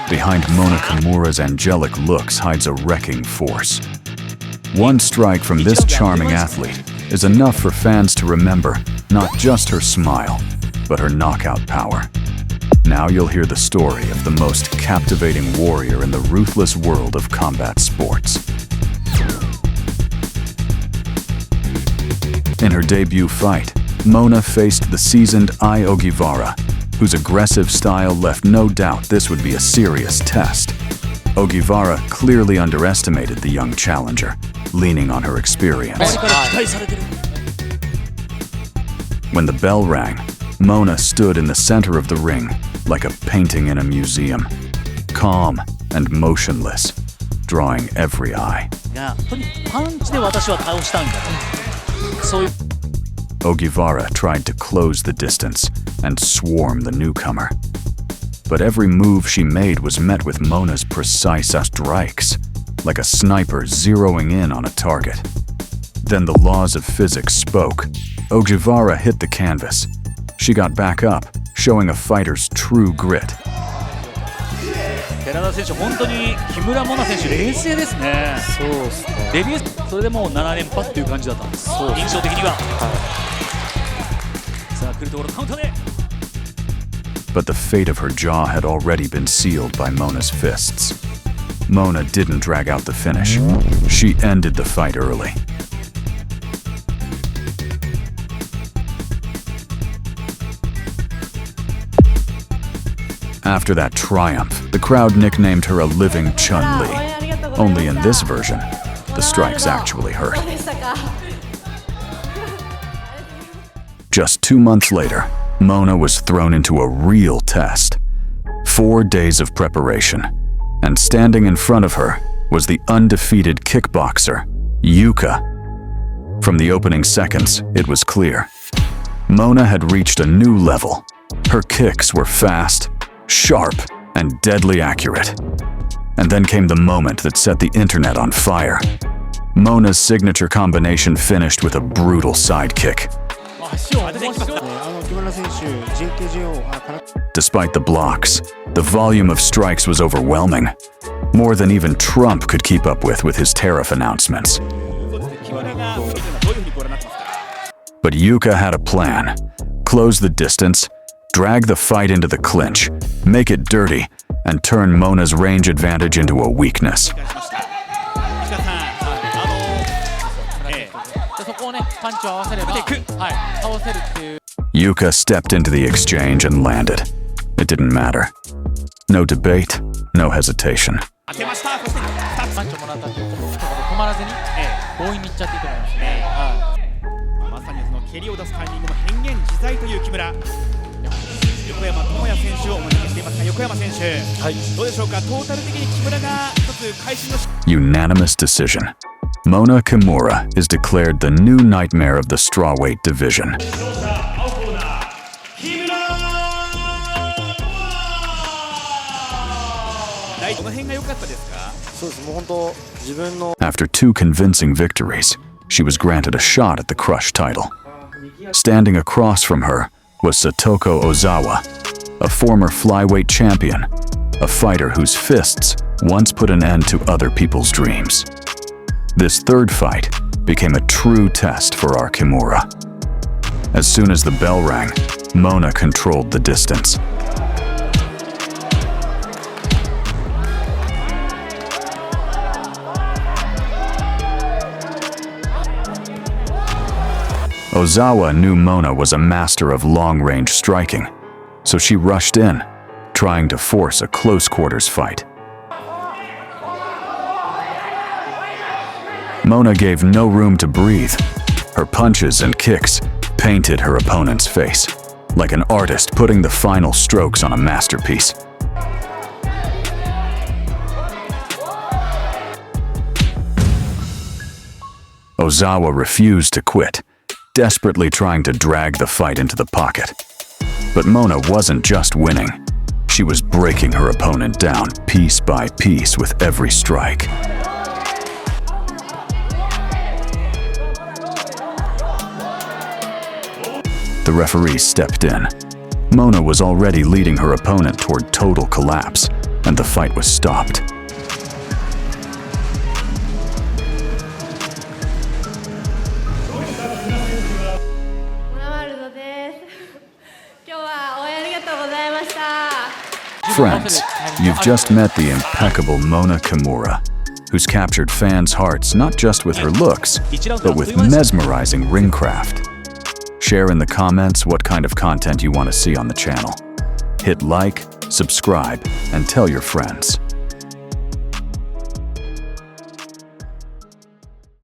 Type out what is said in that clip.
Behind Mona Kimura's angelic looks hides a wrecking force. One strike from this charming athlete is enough for fans to remember not just her smile, but her knockout power. Now you'll hear the story of the most captivating warrior in the ruthless world of combat sports. In her debut fight, Mona faced the seasoned Ai Ogivara, whose aggressive style left no doubt this would be a serious test. Ogivara clearly underestimated the young challenger, leaning on her experience. When the bell rang, Mona stood in the center of the ring, like a painting in a museum, calm and motionless, drawing every eye. Ogivara tried to close the distance and swarm the newcomer. But every move she made was met with Mona's precise strikes, like a sniper zeroing in on a target. Then the laws of physics spoke. Ogivara hit the canvas. She got back up, showing a fighter's true grit. 寺田選手、本当に木村モナ選手、冷静ですね。そうですね。デビュー、それでもう7連覇っていう感じだったんです。印象的には。さあ、来るところカウンターで。But the fate of her jaw had already been sealed by Mona's fists. Mona didn't drag out the finish. She ended the fight early. After that triumph, the crowd nicknamed her a living Chun-Li. Only in this version, the strikes actually hurt. Just 2 months later, Mona was thrown into a real test. 4 days of preparation, and standing in front of her was the undefeated kickboxer, Yuka. From the opening seconds, it was clear. Mona had reached a new level. Her kicks were fast, sharp, and deadly accurate. And then came the moment that set the internet on fire. Mona's signature combination finished with a brutal side kick. Despite the blocks, the volume of strikes was overwhelming, more than even Trump could keep up with his tariff announcements. But Yuka had a plan. Close the distance, drag the fight into the clinch, make it dirty, and turn Mona's range advantage into a weakness. Yuka stepped into the exchange and landed. It didn't matter. No debate, no hesitation. Unanimous decision. Mona Kimura is declared the new nightmare of the strawweight division. After 2 convincing victories, she was granted a shot at the Crush title. Standing across from her was Satoko Ozawa, a former flyweight champion, a fighter whose fists once put an end to other people's dreams. This third fight became a true test for our Kimura. As soon as the bell rang, Mona controlled the distance. Ozawa knew Mona was a master of long-range striking, so she rushed in, trying to force a close-quarters fight. Mona gave no room to breathe. Her punches and kicks painted her opponent's face, like an artist putting the final strokes on a masterpiece. Ozawa refused to quit, desperately trying to drag the fight into the pocket. But Mona wasn't just winning. She was breaking her opponent down piece by piece with every strike. The referee stepped in. Mona was already leading her opponent toward total collapse, and the fight was stopped. 今日は応援ありがとうございました。 Friends, you've just met the impeccable Mona Kimura, who's captured fans' hearts not just with her looks, but with mesmerizing ringcraft. Share in the comments what kind of content you want to see on the channel. Hit like, subscribe, and tell your friends.